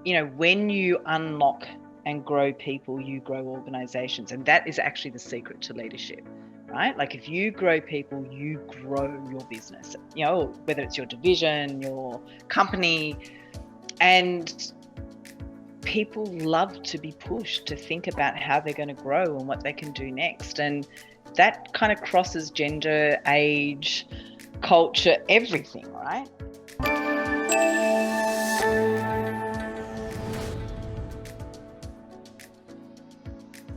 when you unlock and grow people, you grow organizations. And that is actually the secret to leadership, right? Like if you grow people, you grow your business, whether it's your division, your company. And people love to be pushed to think about how they're going to grow and what they can do next. And that kind of crosses gender, age, culture, everything, right?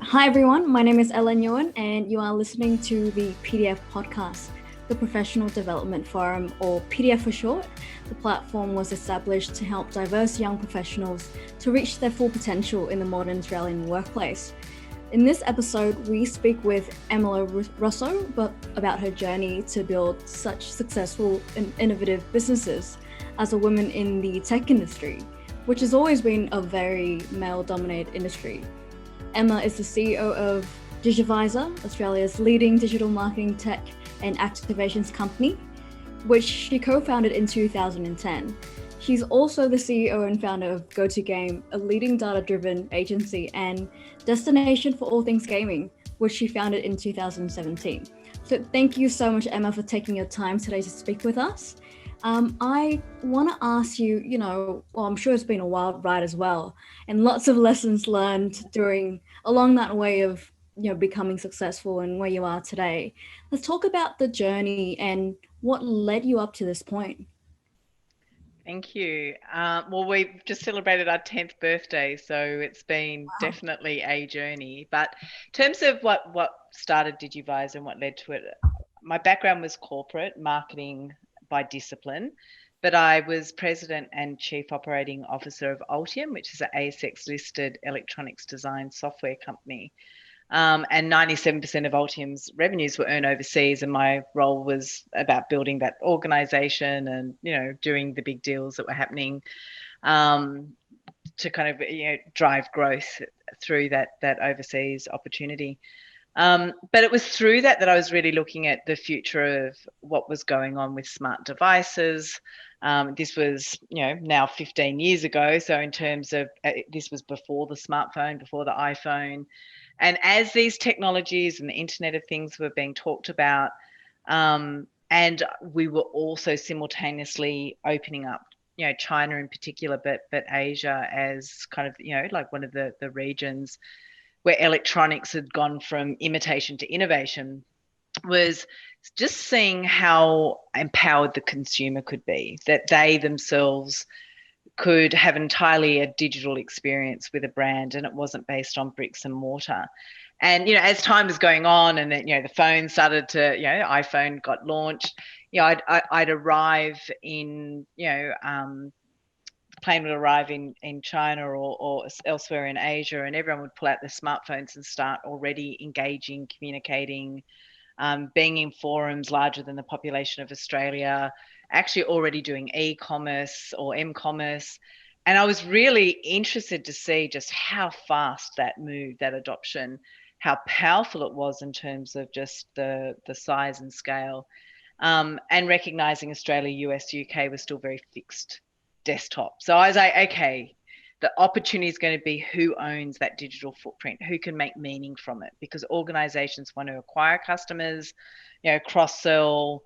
Hi everyone, my name is Ellen Yuan and you are listening to the PDF podcast, the Professional Development Forum, or PDF for short. The platform was established to help diverse young professionals to reach their full potential in the modern Australian workplace. In this episode, we speak with Emma Lo Russo about her journey to build such successful and innovative businesses as a woman in the tech industry, which has always been a very male-dominated industry. Emma is the CEO of Digivizer, Australia's leading digital marketing tech and activations company, which she co-founded in 2010. She's also the CEO and founder of goto.game, a leading data-driven agency and destination for all things gaming, which she founded in 2017. So thank you so much, Emma, for taking your time today to speak with us. I want to ask you, I'm sure it's been a wild ride as well, and lots of lessons learned along that way of, becoming successful and where you are today. Let's talk about the journey and what led you up to this point. Thank you. Well, we've just celebrated our 10th birthday, so it's been definitely a journey. But in terms of what started Digivizer and what led to it, my background was corporate marketing by discipline, but I was president and chief operating officer of Altium, which is an ASX listed electronics design software company. And 97% of Altium's revenues were earned overseas, and my role was about building that organization and doing the big deals that were happening to kind of drive growth through that overseas opportunity. But it was through that I was really looking at the future of what was going on with smart devices. This was, now 15 years ago. So in terms of, this was before the smartphone, before the iPhone. And as these technologies and the Internet of Things were being talked about, and we were also simultaneously opening up, China in particular, but Asia as kind of, like one of the regions where electronics had gone from imitation to innovation, was just seeing how empowered the consumer could be, that they themselves could have entirely a digital experience with a brand and it wasn't based on bricks and mortar. And, as time was going on and, the phone started to, iPhone got launched, I'd arrive in, plane would arrive in China or elsewhere in Asia, and everyone would pull out their smartphones and start already engaging, communicating, being in forums larger than the population of Australia, actually already doing e-commerce or m-commerce. And I was really interested to see just how fast that moved, that adoption, how powerful it was in terms of just the size and scale, and recognizing Australia, US, UK was still very fixed desktop. So I was like, okay, the opportunity is going to be who owns that digital footprint, who can make meaning from it, because organizations want to acquire customers, cross-sell,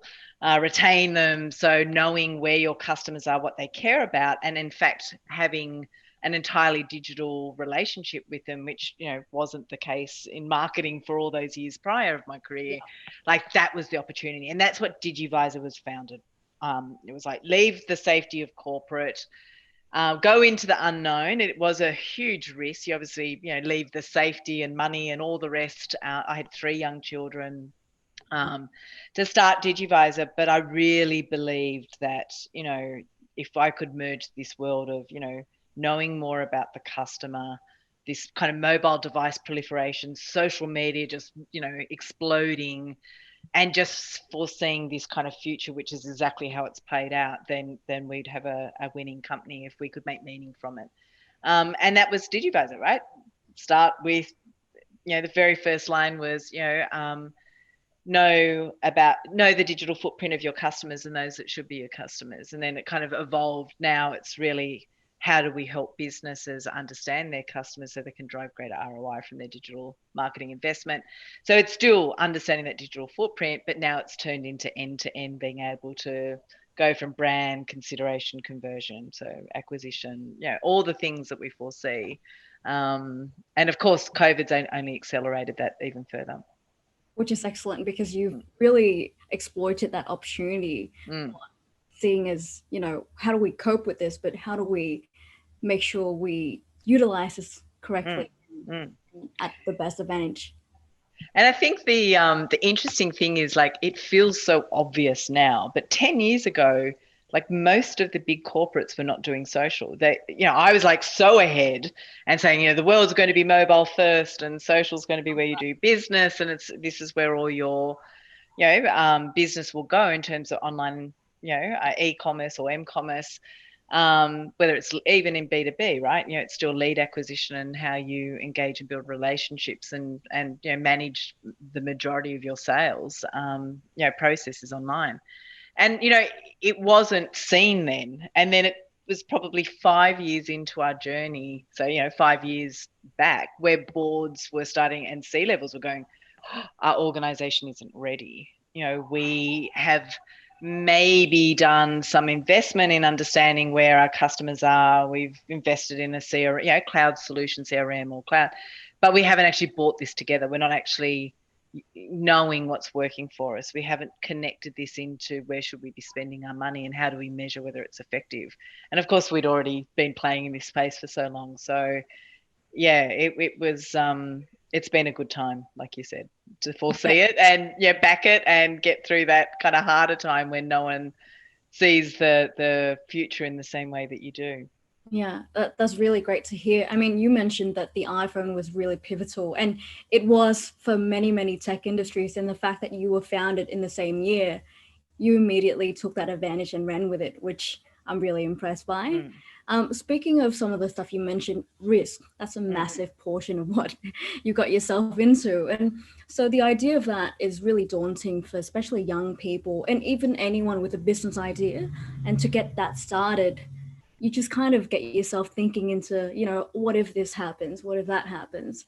retain them. So knowing where your customers are, what they care about, and in fact having an entirely digital relationship with them, which wasn't the case in marketing for all those years prior of my career. Like that was the opportunity, and that's what Digivizer was founded. It was like, leave the safety of corporate, go into the unknown. It was a huge risk. You obviously, leave the safety and money and all the rest. I had 3 young children to start Digivizer, but I really believed that, if I could merge this world of, knowing more about the customer, this kind of mobile device proliferation, social media just, exploding, and just foreseeing this kind of future, which is exactly how it's played out, then we'd have a winning company if we could make meaning from it. And that was Digivizer, right? Start with, the very first line was, know the digital footprint of your customers and those that should be your customers. And then it kind of evolved. Now it's really how do we help businesses understand their customers so they can drive greater ROI from their digital marketing investment. So it's still understanding that digital footprint, but now it's turned into end-to-end, being able to go from brand, consideration, conversion, so acquisition, all the things that we foresee. And of course, COVID's only accelerated that even further. Which is excellent, because you've really exploited that opportunity, seeing as, how do we cope with this, but how do we make sure we utilize this correctly at the best advantage? And I think the interesting thing is, like, it feels so obvious now, but 10 years ago, like, most of the big corporates were not doing social. I was like so ahead and saying, the world's going to be mobile first and social's going to be where you do business, and this is where all your, business will go in terms of online, e-commerce or m-commerce. Whether it's even in B2B, right? It's still lead acquisition and how you engage and build relationships and manage the majority of your sales, processes online. And, it wasn't seen then. And then it was probably 5 years into our journey. So, 5 years back, where boards were starting and C-levels were going, our organization isn't ready. We have maybe done some investment in understanding where our customers are. We've invested in a CRM, cloud solution, CRM or cloud, but we haven't actually brought this together. We're not actually knowing what's working for us. We haven't connected this into where should we be spending our money and how do we measure whether it's effective. And of course, we'd already been playing in this space for so long. So yeah, it was it's been a good time, like you said, to foresee it and back it and get through that kind of harder time when no one sees the future in the same way that you do. Yeah, that's really great to hear. I mean, you mentioned that the iPhone was really pivotal, and it was for many, many tech industries. And the fact that you were founded in the same year, you immediately took that advantage and ran with it, which I'm really impressed by. Speaking of some of the stuff you mentioned, risk, that's a massive portion of what you got yourself into. And so the idea of that is really daunting for especially young people and even anyone with a business idea. And to get that started, you just kind of get yourself thinking into, what if this happens? What if that happens?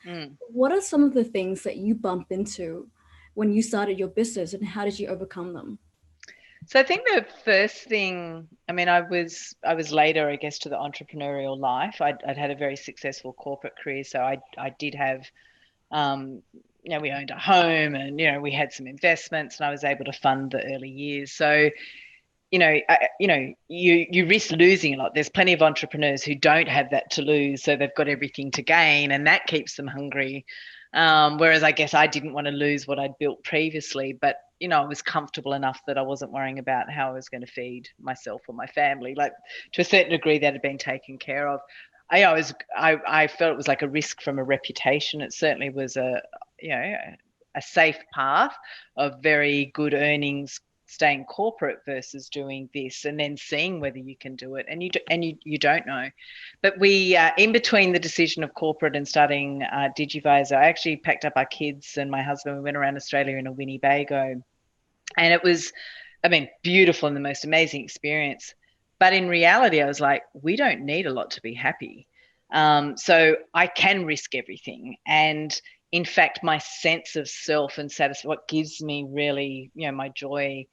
What are some of the things that you bump into when you started your business, and how did you overcome them? So I think the first thing, I mean, I was later, I guess, to the entrepreneurial life. I'd had a very successful corporate career, so I did have, we owned a home, and we had some investments, and I was able to fund the early years. So you risk losing a lot. There's plenty of entrepreneurs who don't have that to lose, so they've got everything to gain, and that keeps them hungry. Whereas I guess I didn't want to lose what I'd built previously, but I was comfortable enough that I wasn't worrying about how I was going to feed myself or my family. Like, to a certain degree, that had been taken care of. I felt it was like a risk from a reputation. It certainly was a safe path of very good earnings, staying corporate versus doing this and then seeing whether you can do it, and you don't know. But we in between the decision of corporate and starting Digivizer, I actually packed up our kids and my husband. We went around Australia in a Winnebago, and it was, beautiful and the most amazing experience. But in reality, I was like, we don't need a lot to be happy. So I can risk everything. And in fact, my sense of self and satisfaction, what gives me really, my joy,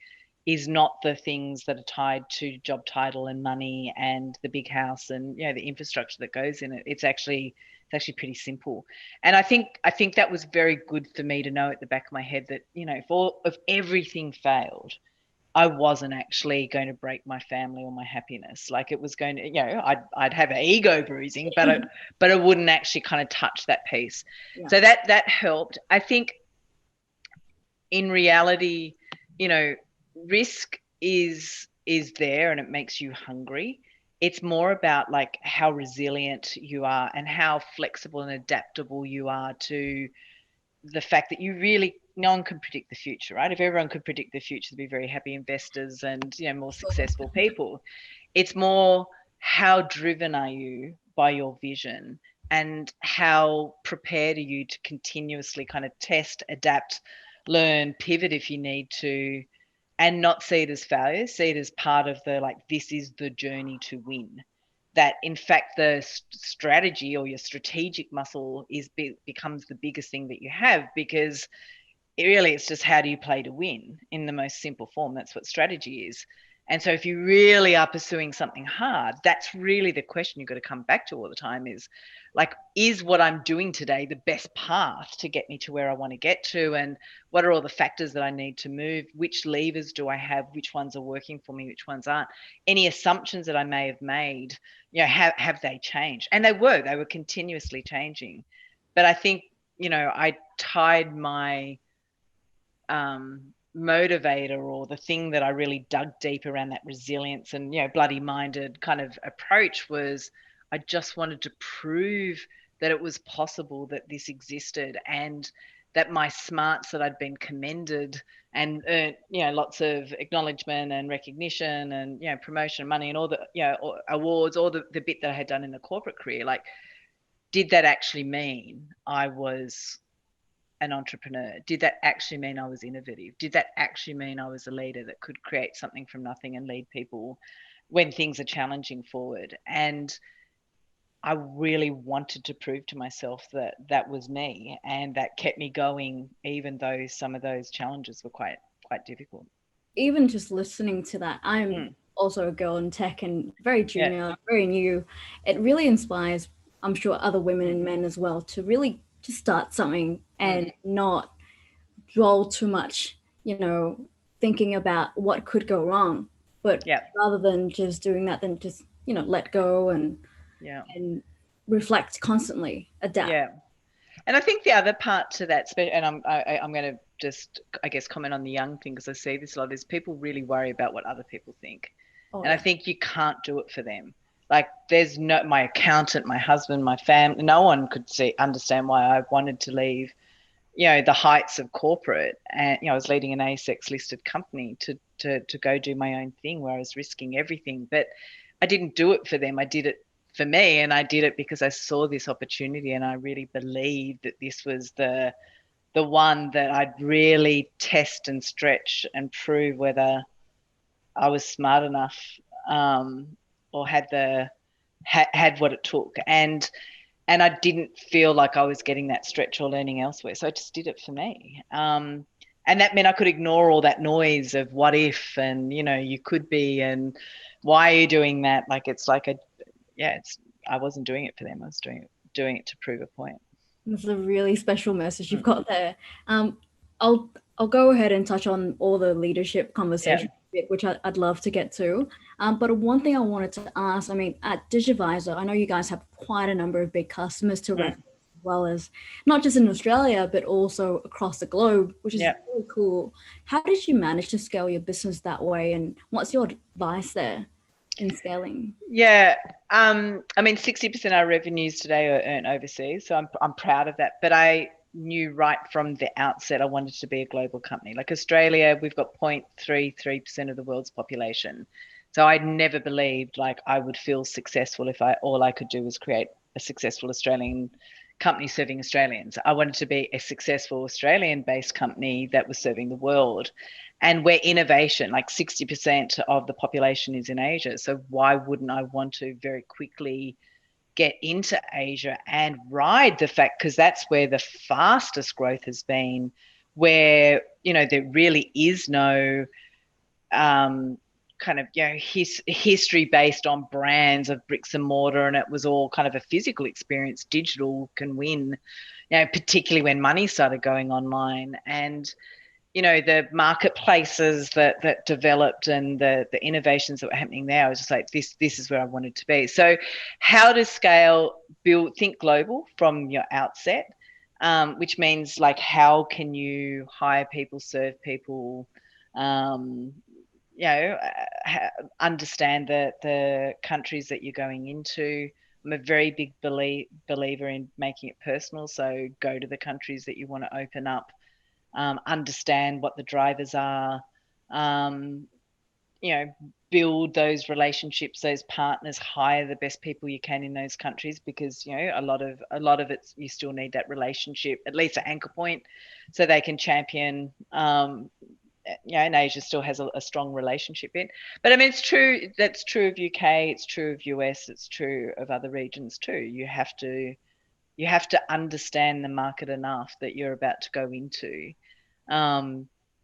is not the things that are tied to job title and money and the big house and the infrastructure that goes in it. It's actually pretty simple. And I think that was very good for me to know at the back of my head that if everything failed, I wasn't actually going to break my family or my happiness. Like, it was going to, I'd have an ego bruising, but I wouldn't actually kind of touch that piece. Yeah. So that helped. I think in reality, risk is there and it makes you hungry. It's more about like how resilient you are and how flexible and adaptable you are to the fact that no one can predict the future, right? If everyone could predict the future, there'd be very happy investors and more successful people. It's more, how driven are you by your vision, and how prepared are you to continuously kind of test, adapt, learn, pivot if you need to, and not see it as failure, see it as part of the, like, this is the journey to win. that in fact the strategy or your strategic muscle becomes the biggest thing that you have, because it's just how do you play to win in the most simple form. That's what strategy is. And so if you really are pursuing something hard, that's really the question you've got to come back to all the time, is like, is what I'm doing today the best path to get me to where I want to get to? And what are all the factors that I need to move? Which levers do I have? Which ones are working for me? Which ones aren't? Any assumptions that I may have made, have they changed? And they were continuously changing. But I think, I tied my motivator, or the thing that I really dug deep around that resilience and bloody minded kind of approach, was I just wanted to prove that it was possible, that this existed, and that my smarts that I'd been commended and earned lots of acknowledgement and recognition and promotion, money, and all the awards, all the bit that I had done in the corporate career, like, did that actually mean I was an entrepreneur? Did that actually mean I was innovative? Did that actually mean I was a leader that could create something from nothing and lead people when things are challenging forward? And I really wanted to prove to myself that that was me, and that kept me going, even though some of those challenges were quite difficult. Even just listening to that, I'm also a girl in tech and very junior, very new. It really inspires, I'm sure, other women and men as well, to really just start something and not dwell too much, thinking about what could go wrong. But rather than just doing that, then just, let go and reflect constantly, adapt. Yeah. And I think the other part to that, and I'm going to just, I guess, comment on the young thing, because I see this a lot, is people really worry about what other people think. I think you can't do it for them. Like, there's no, my accountant, my husband, my family, no one could understand why I wanted to leave, the heights of corporate. And, I was leading an ASX listed company to go do my own thing, where I was risking everything. But I didn't do it for them. I did it for me, and I did it because I saw this opportunity, and I really believed that this was the one that I'd really test and stretch and prove whether I was smart enough, or had what it took. And I didn't feel like I was getting that stretch or learning elsewhere, so I just did it for me. And that meant I could ignore all that noise of what if, and you could be, and why are you doing that? Like, it's like I wasn't doing it for them. I was doing it to prove a point. It's a really special message you've got there. I'll go ahead and touch on all the leadership conversation, which I'd love to get to. But one thing I wanted to ask, I mean, at Digivizer, I know you guys have quite a number of big customers to reference, as well as not just in Australia, but also across the globe, which is really cool. How did you manage to scale your business that way? And what's your advice there in scaling? Yeah. I mean, 60% of our revenues today are earned overseas. So I'm proud of that. But I knew right from the outset I wanted to be a global company. Like Australia, we've got 0.33% of the world's population. So I never believed like I would feel successful if all I could do was create a successful Australian company serving Australians. I wanted to be a successful Australian-based company that was serving the world. And where innovation, like 60% of the population is in Asia. So why wouldn't I want to very quickly get into Asia and ride the fact, because that's where the fastest growth has been, where, there really is no kind of, history based on brands of bricks and mortar, and it was all kind of a physical experience. Digital can win, particularly when money started going online. And the marketplaces that developed and the innovations that were happening there, I was just like, this is where I wanted to be. So how to scale, think global from your outset, which means like, how can you hire people, serve people, understand the countries that you're going into. I'm a very big believer in making it personal. So go to the countries that you want to open up. Understand what the drivers are, build those relationships, those partners, hire the best people you can in those countries, because a lot of it, you still need that relationship, at least an anchor point, so they can champion and Asia still has a strong relationship in. But I mean, it's true. That's true of UK. It's true of US. It's true of other regions too. You have to understand the market enough that you're about to go into,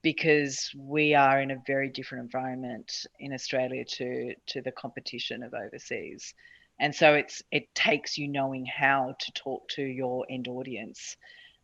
because we are in a very different environment in Australia to the competition of overseas. And so it takes you knowing how to talk to your end audience,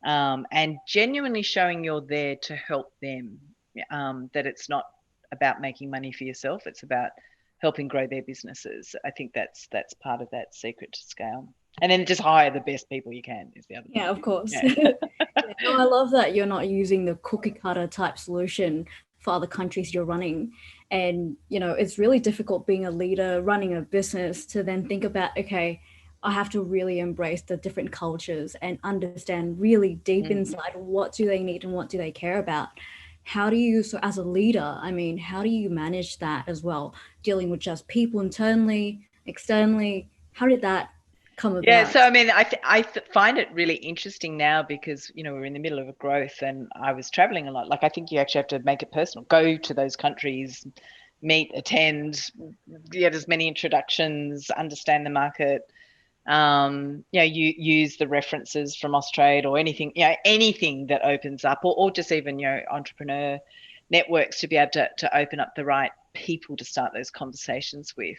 and genuinely showing you're there to help them, that it's not about making money for yourself, it's about helping grow their businesses. I think that's part of that secret to scale. And then just hire the best people you can is the other thing. Yeah, of course. Yeah. Yeah, no, I love that you're not using the cookie cutter type solution for other countries you're running. And, it's really difficult being a leader, running a business, to then think about, okay, I have to really embrace the different cultures and understand really deep inside what do they need and what do they care about. How do you, so as a leader, I mean, how do you manage that as well? Dealing with just people internally, externally, how did that come Yeah, about? so I mean, I find it really interesting now because we're in the middle of a growth, and I was traveling a lot. Like, I think you actually have to make it personal. Go to those countries, meet, attend, get as many introductions, understand the market. You use the references from Austrade or anything, anything that opens up, or just even entrepreneur networks to be able to open up the right people to start those conversations with.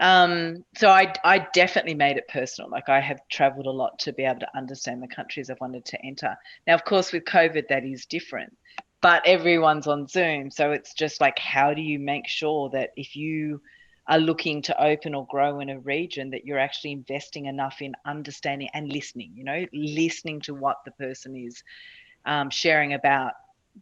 So I definitely made it personal. Like, I have traveled a lot to be able to understand the countries I've wanted to enter. Now, of course, with COVID, that is different, but everyone's on Zoom. So it's just like, how do you make sure that if you are looking to open or grow in a region, that you're actually investing enough in understanding and listening to what the person is sharing about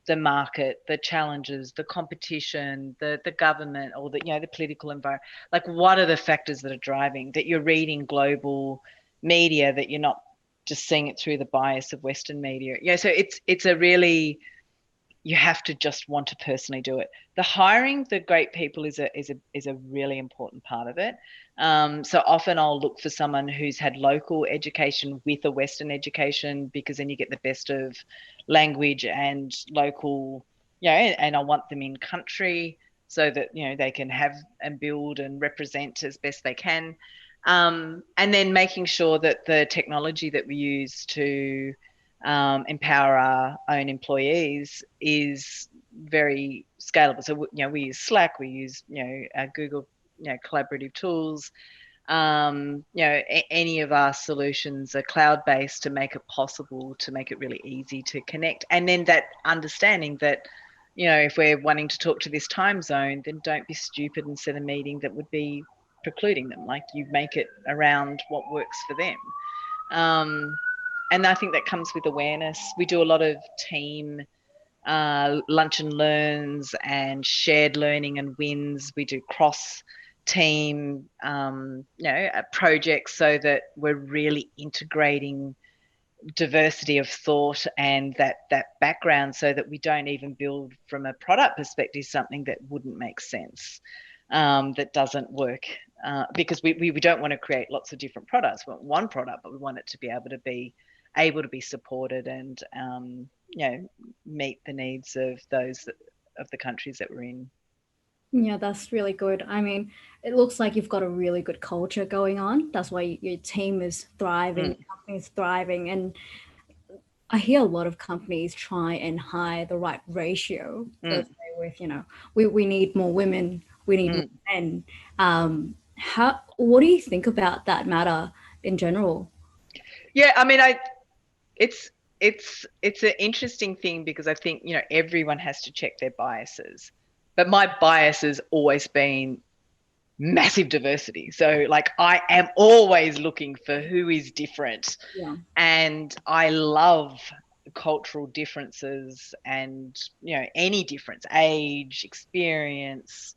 the market, the challenges, the competition, the government, or the political environment. Like, what are the factors that are driving that? You're reading global media, that you're not just seeing it through the bias of Western media. So it's a really, you have to just want to personally do it. The hiring the great people is a really important part of it. So often I'll look for someone who's had local education with a Western education, because then you get the best of language and local, and I want them in country so that they can have and build and represent as best they can. And then making sure that the technology that we use to empower our own employees is very scalable. So we use Slack, we use Google collaborative tools. Any of our solutions are cloud-based to make it possible, to make it really easy to connect. And then that understanding that if we're wanting to talk to this time zone, then don't be stupid and set a meeting that would be precluding them. Like, you make it around what works for them. And I think that comes with awareness. We do a lot of team lunch and learns and shared learning and wins. We do cross team projects, so that we're really integrating diversity of thought and that background, so that we don't even build from a product perspective something that wouldn't make sense, that doesn't work, because we don't want to create lots of different products. We want one product, but we want it to be able to be supported and meet the needs of the countries that we're in. Yeah, that's really good. I mean, it looks like you've got a really good culture going on. That's why your team is thriving, your company is thriving. And I hear a lot of companies try and hire the right ratio. Let's say with, we need more women, we need more men. What do you think about that matter in general? Yeah, I mean, it's an interesting thing, because I think everyone has to check their biases, but my bias has always been massive diversity. So, like, I am always looking for who is different. Yeah. And I love cultural differences and any difference, age, experience,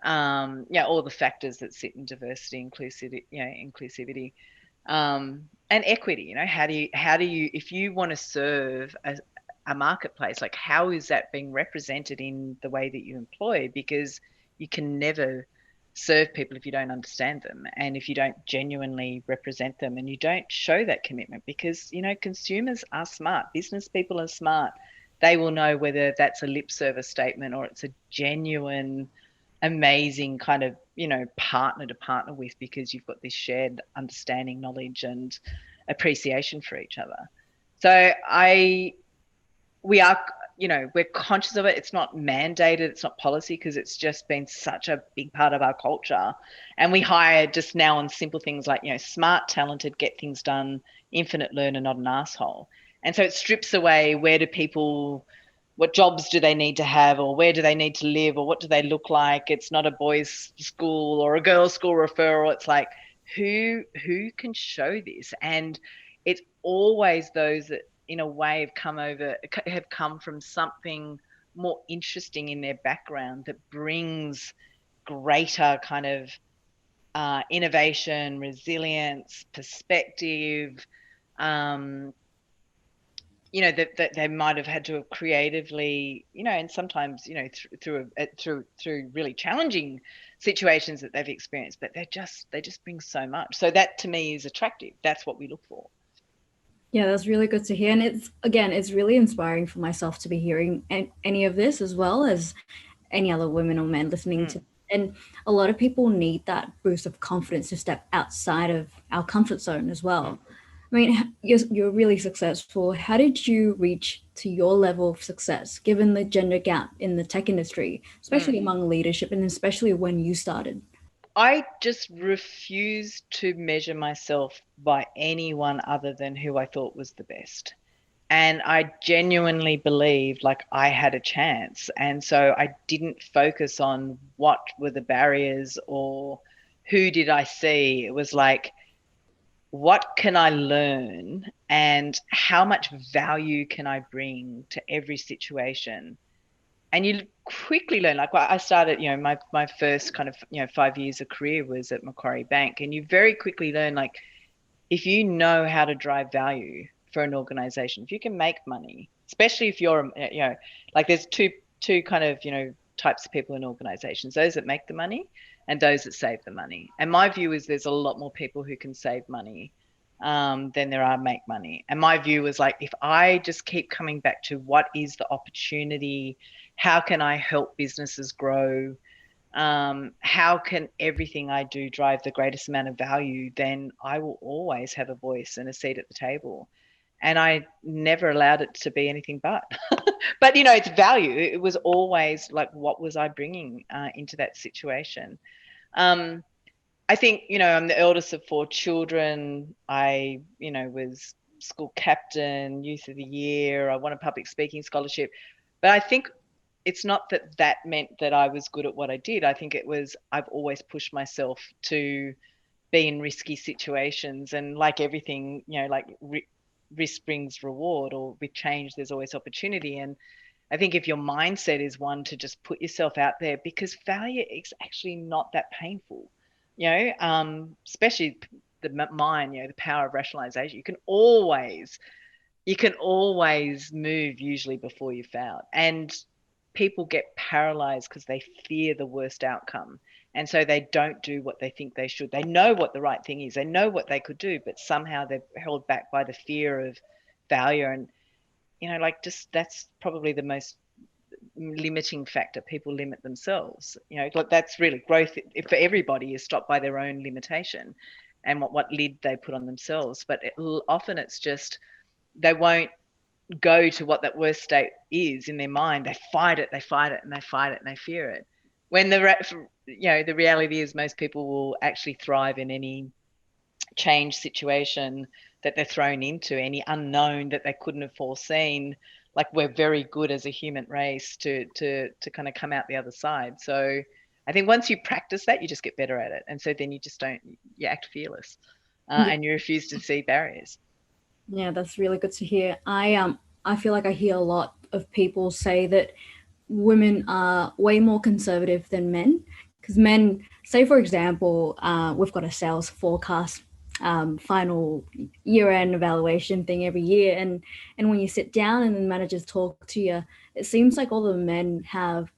all the factors that sit in diversity, inclusivity, and equity. How do you if you want to serve a marketplace, like, how is that being represented in the way that you employ? Because you can never serve people if you don't understand them, and if you don't genuinely represent them, and you don't show that commitment. Because consumers are smart, business people are smart, they will know whether that's a lip service statement or it's a genuine, amazing kind of, partner to partner with, because you've got this shared understanding, knowledge, and appreciation for each other. So we are, we're conscious of it. It's not mandated, it's not policy, because it's just been such a big part of our culture. And we hire just now on simple things like, smart, talented, get things done, infinite learner, not an asshole. And so it strips away, what jobs do they need to have, or where do they need to live, or what do they look like? It's not a boys' school or a girls' school referral. It's like, who can show this? And it's always those that in a way have come from something more interesting in their background that brings greater kind of innovation, resilience, perspective, that they might have had to have creatively, and sometimes, through really challenging situations that they've experienced, but they just bring so much. So that to me is attractive. That's what we look for. Yeah, that's really good to hear. And it's really inspiring for myself to be hearing any of this, as well as any other women or men listening to. And a lot of people need that boost of confidence to step outside of our comfort zone as well. I mean, you're really successful. How did you reach to your level of success, given the gender gap in the tech industry, especially among leadership, and especially when you started? I just refused to measure myself by anyone other than who I thought was the best. And I genuinely believed like I had a chance. And so I didn't focus on what were the barriers or who did I see. It was like, what can I learn and how much value can I bring to every situation? And you quickly learn, like I started, my first kind of, 5 years of career was at Macquarie Bank. And you very quickly learn, like, if you know how to drive value for an organization, if you can make money, especially if you're, like there's two kind of, types of people in organizations, those that make the money and those that save the money. And my view is there's a lot more people who can save money than there are make money. And my view was like, if I just keep coming back to what is the opportunity, how can I help businesses grow, how can everything I do drive the greatest amount of value, then I will always have a voice and a seat at the table. And I never allowed it to be anything but. But, it's value. It was always like, what was I bringing into that situation? I think, I'm the eldest of 4 children. I, was school captain, youth of the year. I won a public speaking scholarship. But I think it's not that meant that I was good at what I did. I think it was, I've always pushed myself to be in risky situations. And like everything, like risk brings reward, or with change, there's always opportunity. And I think if your mindset is one to just put yourself out there, because failure is actually not that painful, especially the mind, the power of rationalization. You can always move usually before you fail. And people get paralyzed because they fear the worst outcome. And so they don't do what they think they should. They know what the right thing is. They know what they could do, but somehow they're held back by the fear of failure. And, just that's probably the most limiting factor. People limit themselves. Like that's really growth for everybody is stopped by their own limitation and what lid they put on themselves. But often it's just they won't go to what that worst state is in their mind. They fight it, and they fight it, and they fear it. When the reality is most people will actually thrive in any change situation that they're thrown into, any unknown that they couldn't have foreseen. Like we're very good as a human race to kind of come out the other side. So I think once you practice that, you just get better at it. And so then you act fearless and you refuse to see barriers. Yeah, that's really good to hear. I feel like I hear a lot of people say that women are way more conservative than men, because men, say for example, we've got a sales forecast final year-end evaluation thing every year, and when you sit down and the managers talk to you, it seems like all the men have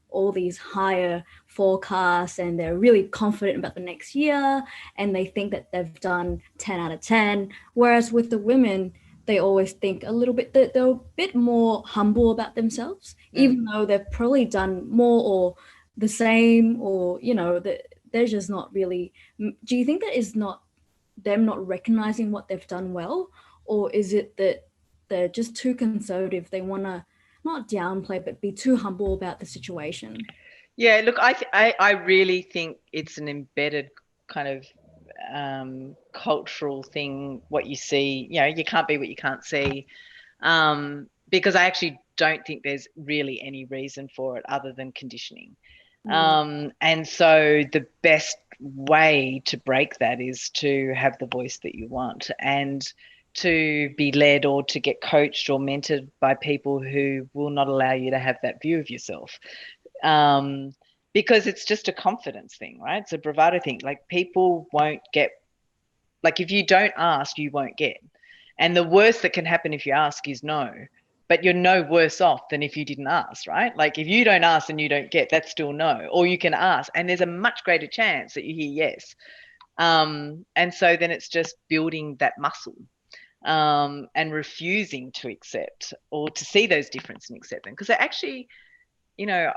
all these higher forecasts, and they're really confident about the next year, and they think that they've done 10 out of 10. Whereas with the women, they always think a little bit that they're a bit more humble about themselves, even though they've probably done more or the same, or that they're just not really. Do you think that is not them not recognizing what they've done well, or is it that they're just too conservative? They want to not downplay but be too humble about the situation? Yeah, look, I really think it's an embedded kind of cultural thing. What you see, you can't be what you can't see, because I actually don't think there's really any reason for it other than conditioning. And so the best way to break that is to have the voice that you want, and to be led or to get coached or mentored by people who will not allow you to have that view of yourself. Because it's just a confidence thing, right? It's a bravado thing. Like, people won't get, like, if you don't ask, you won't get. And the worst that can happen if you ask is no. But you're no worse off than if you didn't ask, right? Like, if you don't ask and you don't get, that's still no. Or you can ask, and there's a much greater chance that you hear yes. And so then it's just building that muscle, and refusing to accept or to see those differences and accept them. Because actually,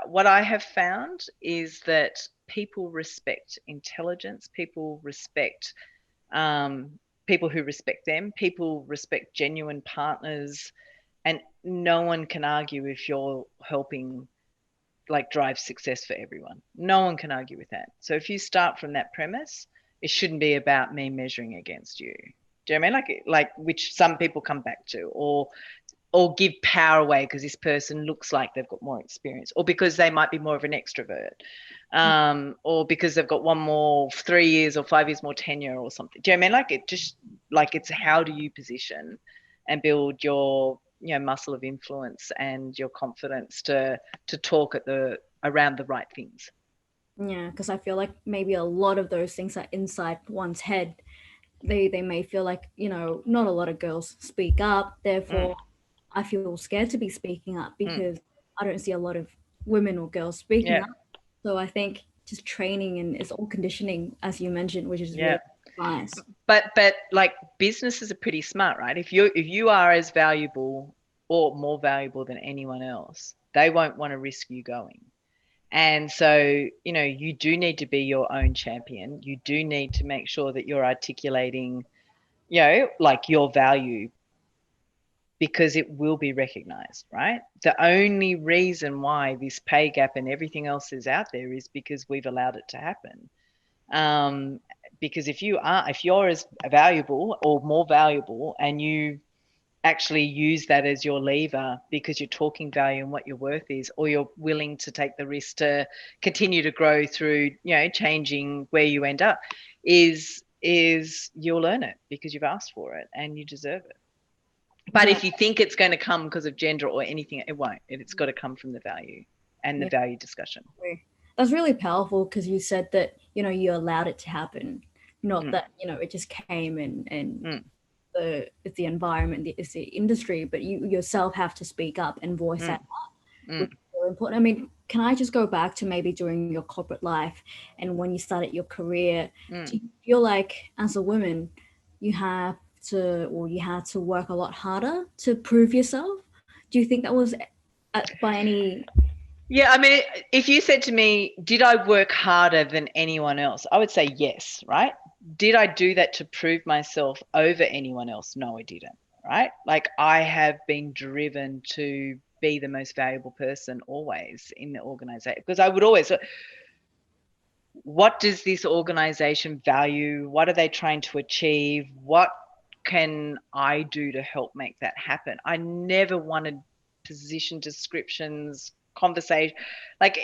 what I have found is that people respect intelligence, people respect people who respect them, people respect genuine partners, and no one can argue if you're helping drive success for everyone. No one can argue with that. So if you start from that premise, it shouldn't be about me measuring against you. Do you know what I mean? Like which some people come back to, or give power away because this person looks like they've got more experience, or because they might be more of an extrovert, or because they've got 3 years or 5 years more tenure or something. Do you know what I mean? It's how do you position and build your muscle of influence and your confidence to talk around the right things. Yeah, because I feel like maybe a lot of those things are inside one's head. They may feel like, not a lot of girls speak up, therefore I feel scared to be speaking up because I don't see a lot of women or girls speaking up. So I think just training, and it's all conditioning, as you mentioned, which is really nice. But like, businesses are pretty smart, right? If you are as valuable or more valuable than anyone else, they won't want to risk you going. And so, you do need to be your own champion. You do need to make sure that you're articulating, your value, because it will be recognized, right? The only reason why this pay gap and everything else is out there is because we've allowed it to happen. Because if you're as valuable or more valuable, and you actually use that as your lever because you're talking value and what your worth is, or you're willing to take the risk to continue to grow through, changing where you end up, is you'll earn it because you've asked for it and you deserve it. But if you think it's going to come because of gender or anything, it won't. It's got to come from the value and the value discussion. That's really powerful, because you said that, you allowed it to happen, not that, it just came and it's the environment, it's the industry, but you yourself have to speak up and voice that out, which is really important. I mean, can I just go back to maybe during your corporate life and when you started your career, do you feel like as a woman you had to work a lot harder to prove yourself? Do you think that was by any... Yeah, I mean, if you said to me, did I work harder than anyone else? I would say yes, right? Did I do that to prove myself over anyone else? No, I didn't, right? Like, I have been driven to be the most valuable person always in the organization, because I would always, what does this organization value? What are they trying to achieve? What can I do to help make that happen? I never wanted position descriptions, conversation. Like,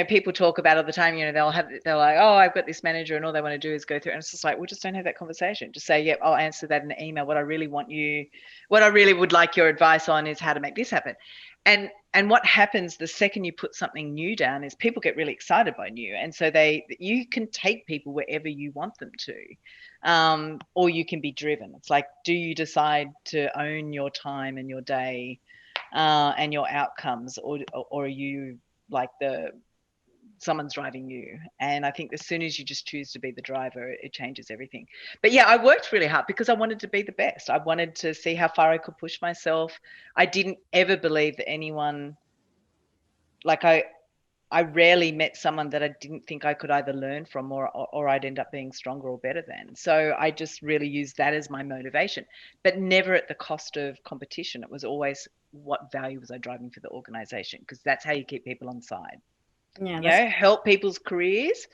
people talk about all the time, they're like, oh, I've got this manager and all they want to do is go through. And it's just like, well, just don't have that conversation. Just say, yep, I'll answer that in an email. What I really would like your advice on is how to make this happen. And what happens the second you put something new down is people get really excited by new. And so you can take people wherever you want them to, or you can be driven. It's like, do you decide to own your time and your day and your outcomes, or are you like the someone's driving you. And I think as soon as you just choose to be the driver, it changes everything. But yeah, I worked really hard because I wanted to be the best. I wanted to see how far I could push myself. I didn't ever believe that anyone, like I rarely met someone that I didn't think I could either learn from or I'd end up being stronger or better than. So I just really used that as my motivation, but never at the cost of competition. It was always, what value was I driving for the organization? Because that's how you keep people on side. Yeah, Help people's careers.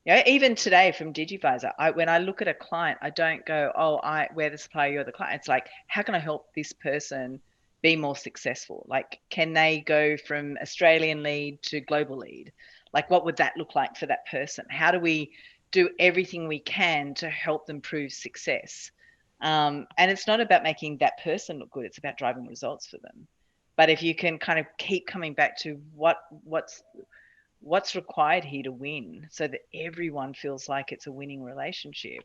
Even today from Digivizer, when I look at a client, I don't go, oh, we're the supplier, you're the client. It's like, how can I help this person be more successful? Like, can they go from Australian lead to global lead? Like, what would that look like for that person? How do we do everything we can to help them prove success? And it's not about making that person look good. It's about driving results for them. But if you can kind of keep coming back to what's required here to win, so that everyone feels like it's a winning relationship,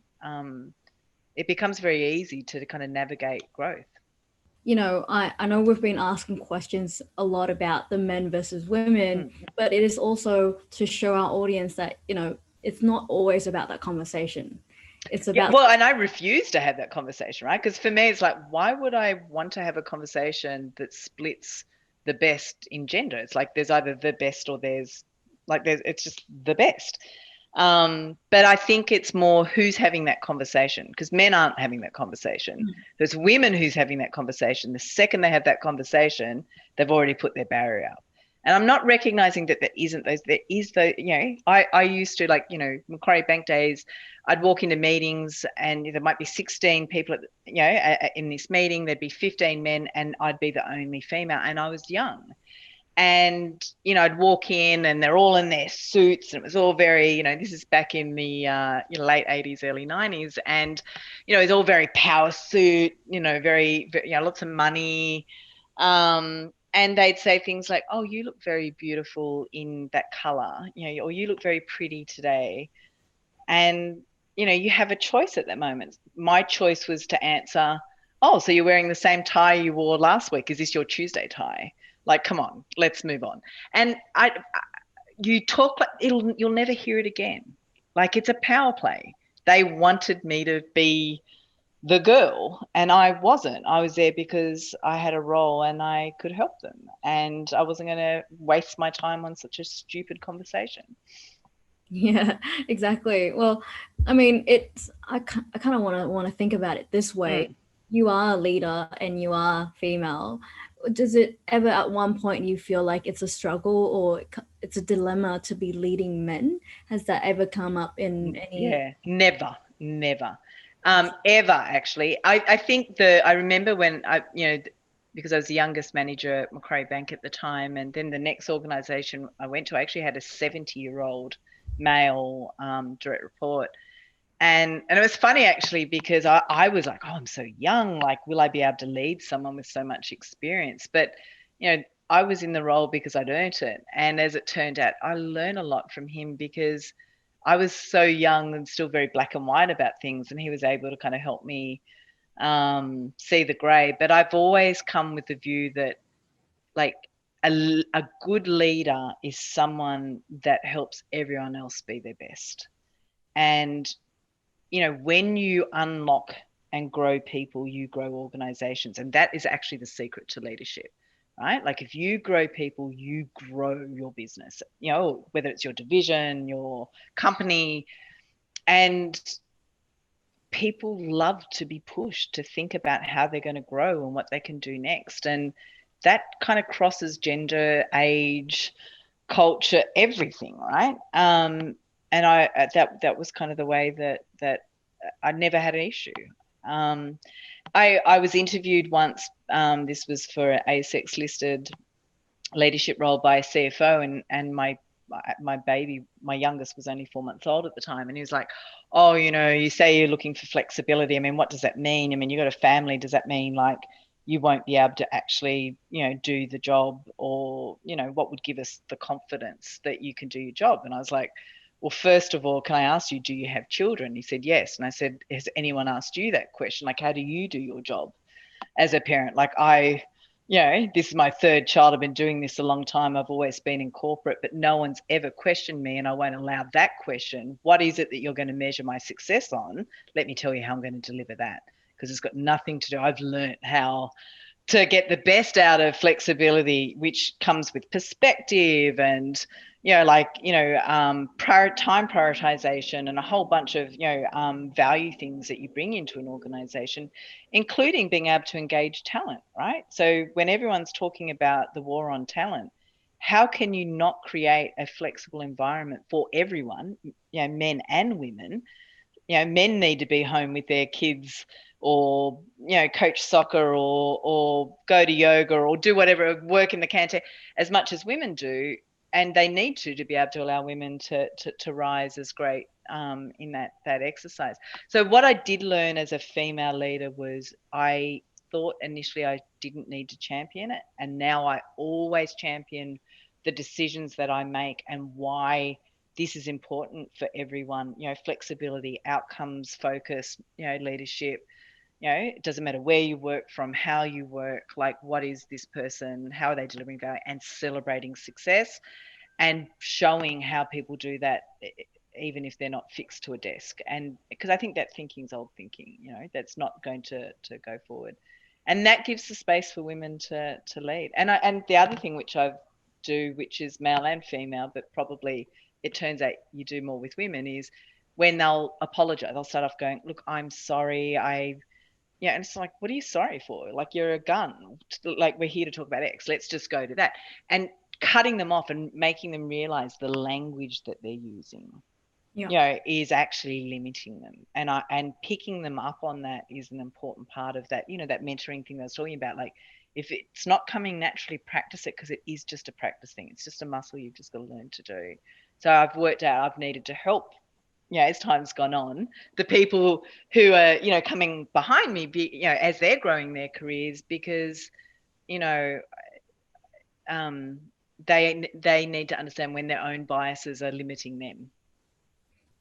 it becomes very easy to kind of navigate growth. I know we've been asking questions a lot about the men versus women, but it is also to show our audience that, it's not always about that conversation. It's about and I refuse to have that conversation, right? Because for me, it's like, why would I want to have a conversation that splits the best in gender? It's like there's either the best or it's just the best. But I think it's more who's having that conversation, because men aren't having that conversation. There's women who's having that conversation. The second they have that conversation, they've already put their barrier up. And I'm not recognizing that there isn't those. There is I used to, Macquarie Bank days, I'd walk into meetings and there might be 16 people in this meeting. There'd be 15 men and I'd be the only female, and I was young. And I'd walk in and they're all in their suits, and it was all very, this is back in the late 80s, early 90s, and it's all very power suit, very, very, lots of money, and they'd say things like, oh, you look very beautiful in that color, or you look very pretty today. And you have a choice at that moment. My choice was to answer, oh, so you're wearing the same tie you wore last week, is this your Tuesday tie? Like, come on, let's move on. And you talk like you'll never hear it again. Like, it's a power play. They wanted me to be the girl, and I wasn't. I was there because I had a role and I could help them, and I wasn't going to waste my time on such a stupid conversation. Yeah, exactly. Well, I mean, I kind of want to think about it this way. You are a leader and you are female. Does it ever at one point you feel like it's a struggle or it's a dilemma to be leading men? Has that ever come up in any? Yeah, never ever, actually. I think I remember when because I was the youngest manager at Macquarie Bank at the time, and then the next organization I went to, I actually had a 70-year-old male direct report. And it was funny, actually, because I was like, oh, I'm so young. Like, will I be able to lead someone with so much experience? But, I was in the role because I'd earned it. And as it turned out, I learned a lot from him because I was so young and still very black and white about things. And he was able to kind of help me see the grey. But I've always come with the view that, like, a good leader is someone that helps everyone else be their best. And when you unlock and grow people, you grow organizations. And that is actually the secret to leadership, right? Like, if you grow people, you grow your business, whether it's your division, your company. And people love to be pushed to think about how they're going to grow and what they can do next. And that kind of crosses gender, age, culture, everything, right? And that was kind of the way that I never had an issue. I was interviewed once. This was for an ASX listed leadership role by a CFO, and my baby, my youngest, was only 4 months old at the time, and he was like, oh, you say you're looking for flexibility. I mean, what does that mean? I mean, you got a family. Does that mean like you won't be able to actually, do the job, or, what would give us the confidence that you can do your job? And I was like, well, first of all, can I ask you, do you have children? He said, yes. And I said, has anyone asked you that question? Like, how do you do your job as a parent? Like, this is my third child. I've been doing this a long time. I've always been in corporate, but no one's ever questioned me, and I won't allow that question. What is it that you're going to measure my success on? Let me tell you how I'm going to deliver that, because it's got nothing to do. I've learned how to get the best out of flexibility, which comes with perspective and time prioritization and a whole bunch of value things that you bring into an organization, including being able to engage talent, right? So when everyone's talking about the war on talent, how can you not create a flexible environment for everyone, men and women? Men need to be home with their kids, or coach soccer, or go to yoga, or do whatever, work in the canteen, as much as women do, and they need to be able to allow women to rise as great in that exercise. So what I did learn as a female leader was, I thought initially I didn't need to champion it, and now I always champion the decisions that I make and why this is important for everyone. Flexibility, outcomes focus, leadership. It doesn't matter where you work from, how you work, like what is this person, how are they delivering value, and celebrating success and showing how people do that, even if they're not fixed to a desk. And because I think that thinking's old thinking, that's not going to go forward. And that gives the space for women to lead. And the other thing which I do, which is male and female, but probably it turns out you do more with women, is when they'll apologize, they'll start off going, look, I'm sorry, and it's like, what are you sorry for? Like, you're a gun. Like, we're here to talk about X. Let's just go to that. And cutting them off and making them realize the language that they're using, is actually limiting them. And picking them up on that is an important part of that, that mentoring thing I was talking about. Like, if it's not coming naturally, practice it, because it is just a practice thing. It's just a muscle you've just got to learn to do. So I've worked out I've needed to help, as time's gone on, the people who are, coming behind me, as they're growing their careers, because, they need to understand when their own biases are limiting them.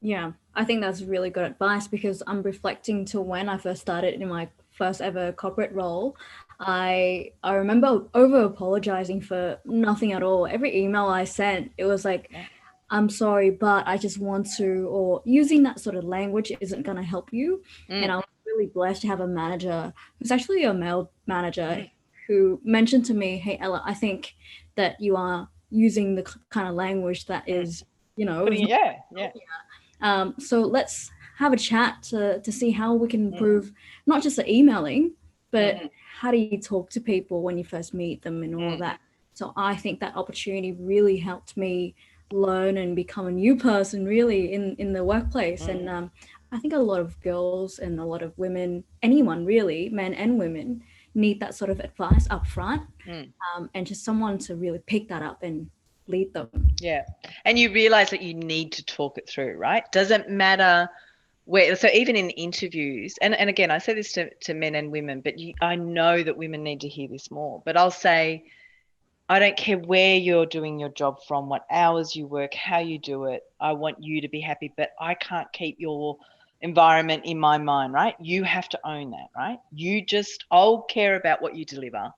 Yeah, I think that's really good advice, because I'm reflecting to when I first started in my first ever corporate role. I remember over apologizing for nothing at all. Every email I sent, it was like, I'm sorry, but I just want to, or using that sort of language isn't going to help you. And I was really blessed to have a manager who's actually a male manager who mentioned to me, hey, Ella, I think that you are using the kind of language that is, so let's have a chat to see how we can improve not just the emailing, but how do you talk to people when you first meet them and all of that. So I think that opportunity really helped me learn and become a new person really in the workplace. And I think a lot of girls and a lot of women, anyone really, men and women, need that sort of advice up front, and just someone to really pick that up and lead them. Yeah. And you realize that you need to talk it through, right? Doesn't matter where. So even in interviews, and again, I say this to men and women, but I know that women need to hear this more, but I'll say, I don't care where you're doing your job from, what hours you work, how you do it. I want you to be happy, but I can't keep your environment in my mind, right? You have to own that, right? I'll care about what you deliver,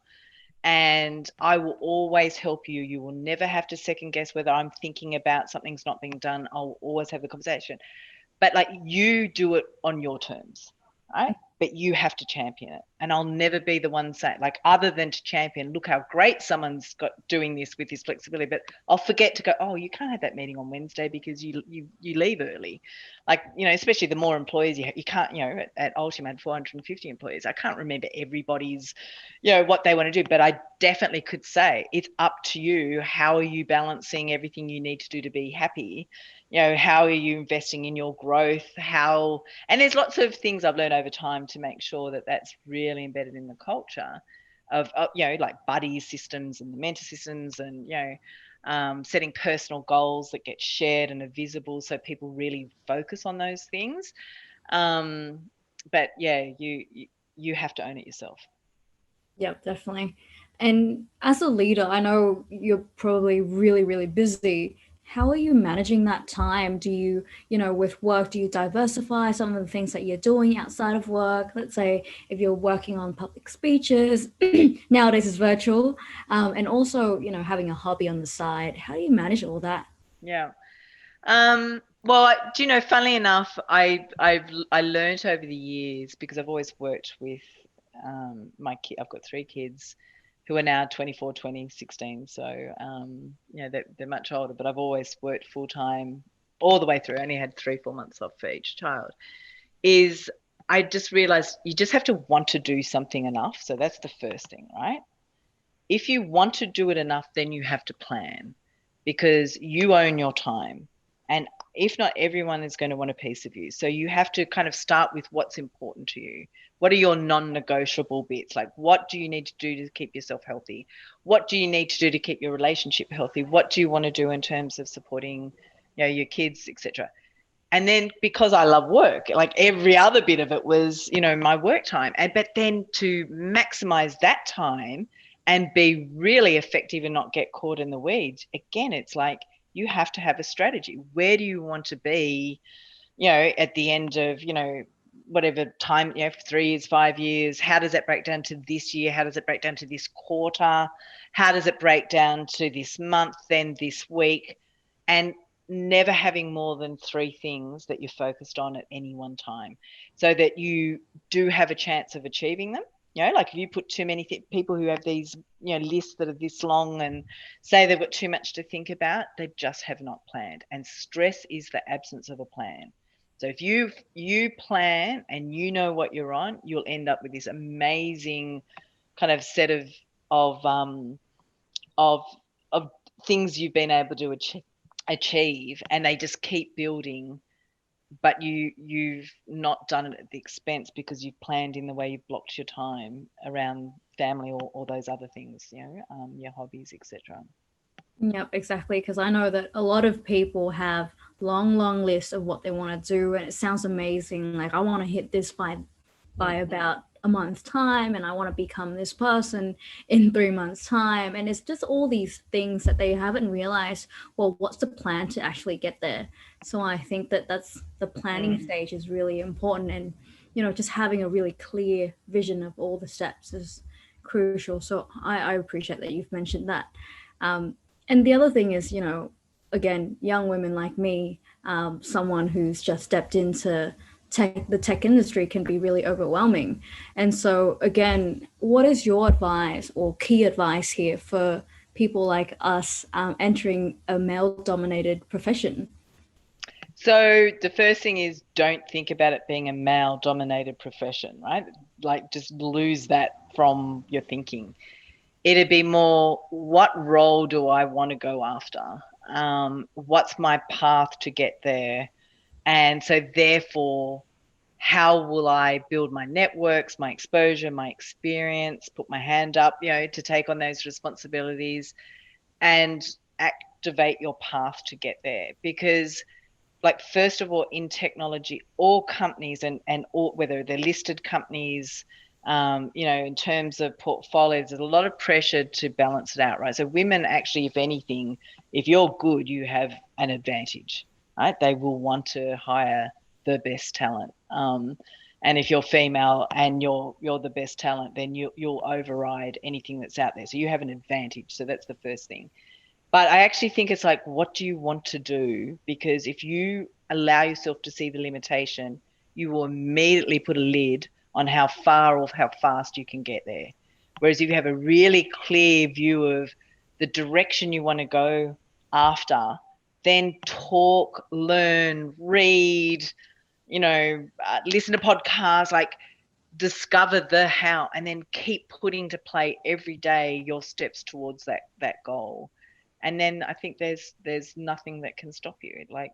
and I will always help you. You will never have to second guess whether I'm thinking about something's not being done. I'll always have the conversation, but like, you do it on your terms, right? But you have to champion it. And I'll never be the one saying, like, other than to champion, look how great someone's got doing this with his flexibility, but I'll forget to go, oh, you can't have that meeting on Wednesday because you leave early. Like, especially the more employees you can't, at Ultima had 450 employees. I can't remember everybody's, what they want to do, but I definitely could say it's up to you. How are you balancing everything you need to do to be happy? How are you investing in your growth? And there's lots of things I've learned over time to make sure that that's really embedded in the culture of like buddy systems and the mentor systems, and setting personal goals that get shared and are visible, so people really focus on those things. But yeah, you have to own it yourself. Yep, definitely. And as a leader, I know you're probably really, really busy. How are you managing that time? Do you, with work, do you diversify some of the things that you're doing outside of work? Let's say if you're working on public speeches, nowadays it's virtual, and also, having a hobby on the side. How do you manage all that? Yeah. Well, do you know, funnily enough, I learned over the years, because I've always worked with my kid. I've got three kids who are now 24, 20, 16. So, they're much older, but I've always worked full time all the way through. I only had 3-4 months off for each child. I just realized you just have to want to do something enough. So that's the first thing, right? If you want to do it enough, then you have to plan, because you own your time. And if not, everyone is going to want a piece of you. So you have to kind of start with what's important to you. What are your non-negotiable bits? Like, what do you need to do to keep yourself healthy? What do you need to do to keep your relationship healthy? What do you want to do in terms of supporting, your kids, etc.? And then, because I love work, like every other bit of it was, my work time. But then to maximize that time and be really effective and not get caught in the weeds, again, it's like you have to have a strategy. Where do you want to be, at the end of, whatever time, 3 years, 5 years? How does that break down to this year? How does it break down to this quarter? How does it break down to this month, then this week? And never having more than 3 things that you're focused on at any one time, so that you do have a chance of achieving them. Like if you put too many people who have these, lists that are this long and say they've got too much to think about, they just have not planned. And stress is the absence of a plan. So if you plan and you know what you're on, you'll end up with this amazing kind of set of of of things you've been able to achieve, and they just keep building. But you've not done it at the expense, because you've planned in the way you've blocked your time around family or those other things, your hobbies, etc. Yep, exactly. Because I know that a lot of people have long lists of what they want to do, and it sounds amazing. Like, I want to hit this by about a month's time, and I want to become this person in 3 months' time. And it's just all these things that they haven't realized, well, what's the plan to actually get there? So I think that that's the planning stage is really important. And, just having a really clear vision of all the steps is crucial. So I appreciate that you've mentioned that. And the other thing is, again, young women like me, someone who's just stepped into the tech industry, can be really overwhelming. And so, again, what is your advice or key advice here for people like us entering a male-dominated profession? So the first thing is, don't think about it being a male-dominated profession, right? Like, just lose that from your thinking. It'd be more, what role do I want to go after? What's my path to get there? And so therefore, how will I build my networks, my exposure, my experience, put my hand up, to take on those responsibilities and activate your path to get there? Because, like, first of all, in technology, all companies and all, whether they're listed companies, in terms of portfolios, there's a lot of pressure to balance it out, right? So women, actually, if anything, if you're good, you have an advantage, right? They will want to hire the best talent. And if you're female and you're the best talent, then you'll override anything that's out there. So you have an advantage. So that's the first thing. But I actually think it's like, what do you want to do? Because if you allow yourself to see the limitation, you will immediately put a lid on how far or how fast you can get there. Whereas if you have a really clear view of the direction you want to go after, then talk, learn, read, listen to podcasts, like, discover the how, and then keep putting to play every day your steps towards that goal. And then I think there's nothing that can stop you, like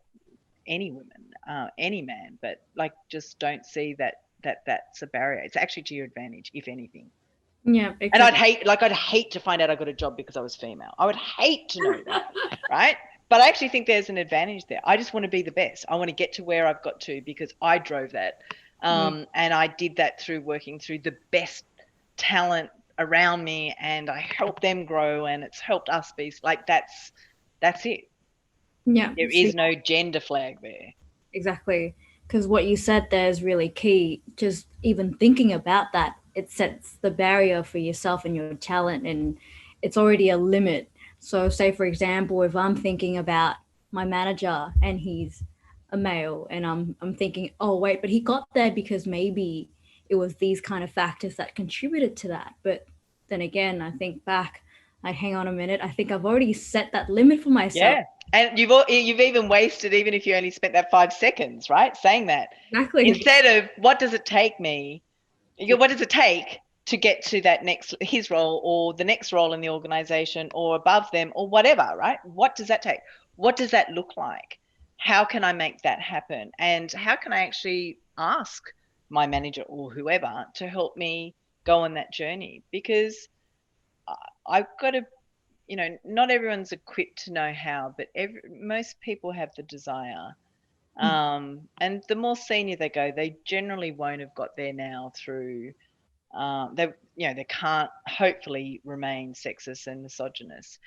any woman, any man, but like, just don't see that's a barrier. It's actually to your advantage, if anything. Yeah, exactly. And I'd hate to find out I got a job because I was female. I would hate to know that, right? But I actually think there's an advantage there. I just want to be the best. I want to get to where I've got to because I drove that. And I did that through working through the best talent around me, and I helped them grow, and it's helped us be like, that's it. Yeah. There So is no gender flag there. exactly. Because what you said there is really key. Just even thinking about that, it sets the barrier for yourself and your talent, and it's already a limit. So, say for example, if I'm thinking about my manager and he's a male, and I'm thinking, oh wait, but he got there because maybe it was these kind of factors that contributed to that. But then again, I think back, I hang on a minute. I think I've already set that limit for myself. Yeah. And you've even wasted, even if you only spent that 5 seconds, right? Saying that. Exactly. Instead of what does it take me? What does it take to get to that next, his role or the next role in the organization or above them or whatever, right? What does that take? What does that look like? How can I make that happen? And how can I actually ask my manager or whoever to help me go on that journey? Because I've got to, not everyone's equipped to know how, but most people have the desire. And the more senior they go, they generally won't have got there now through they can't hopefully remain sexist and misogynist.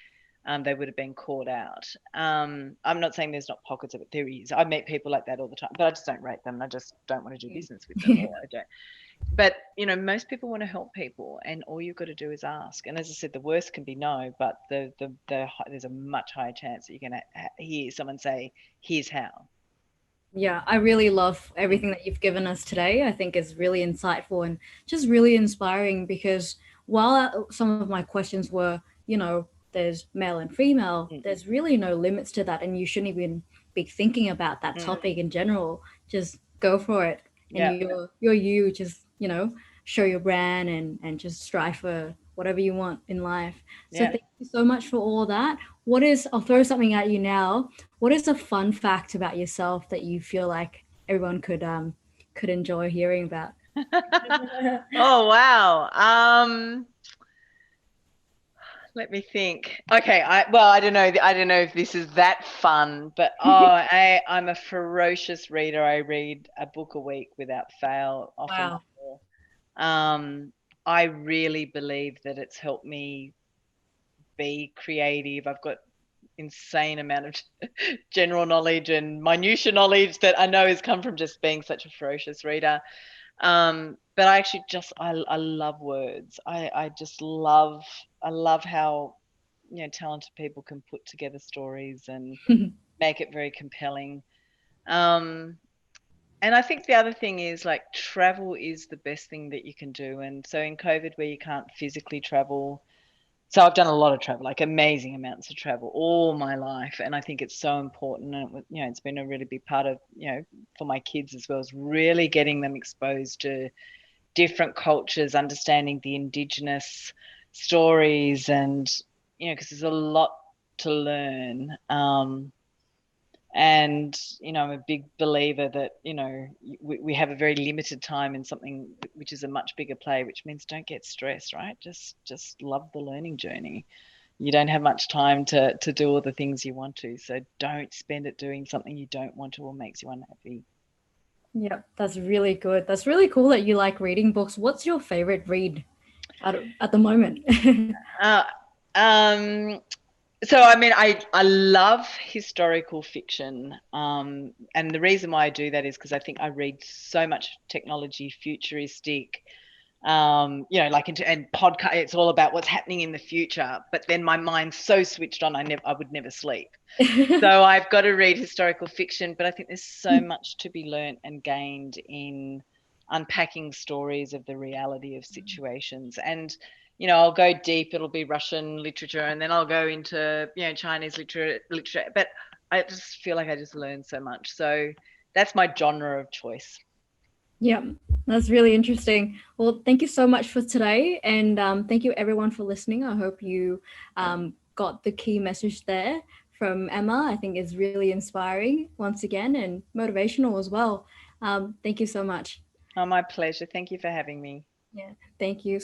They would have been caught out. I'm not saying there's not pockets of it. There is. I meet people like that all the time, but I just don't rate them. I just don't want to do business with them. Or I don't. But most people want to help people, and all you've got to do is ask. And as I said, the worst can be no, but there's a much higher chance that you're going to hear someone say, "Here's how." Yeah, I really love everything that you've given us today. I think it's really insightful and just really inspiring because while some of my questions were, there's male and female, there's really no limits to that. And you shouldn't even be thinking about that topic in general. Just go for it. And Yeah. you're you, just, show your brand and just strive for whatever you want in life. So Yeah. thank you so much for all that. I'll throw something at you now. What is a fun fact about yourself that you feel like everyone could enjoy hearing about? Oh wow. Let me think. Okay, I don't know. I don't know if this is that fun, but I'm a ferocious reader. I read a book a week without fail, often Wow. more. I really believe that it's helped me be creative. I've got insane amount of general knowledge and minutia knowledge that I know has come from just being such a ferocious reader. But I actually I love words. I just love how talented people can put together stories and make it very compelling. And I think the other thing is like travel is the best thing that you can do. And so in COVID, where you can't physically travel, so I've done a lot of travel, like amazing amounts of travel all my life. And I think it's so important. And, it's been a really big part of, for my kids as well, is really getting them exposed to different cultures, understanding the indigenous stories and, because there's a lot to learn. And I'm a big believer that we have a very limited time in something which is a much bigger play, which means don't get stressed, right? Just love the learning journey. You don't have much time to do all the things you want to, so don't spend it doing something you don't want to or makes you unhappy. Yeah, that's really good. That's really cool that you like reading books. What's your favorite read at the moment? uh, um So, I mean, I love historical fiction. And the reason why I do that is because I think I read so much technology, futuristic, and podcast. It's all about what's happening in the future. But then my mind's so switched on, I would never sleep. So I've got to read historical fiction. But I think there's so much to be learnt and gained in unpacking stories of the reality of situations. And I'll go deep. It'll be Russian literature, and then I'll go into Chinese literature. But I just feel like I just learn so much. So that's my genre of choice. Yeah, that's really interesting. Well, thank you so much for today, and thank you everyone for listening. I hope you got the key message there from Emma. I think it's really inspiring once again and motivational as well. Thank you so much. Oh, my pleasure. Thank you for having me. Yeah, thank you.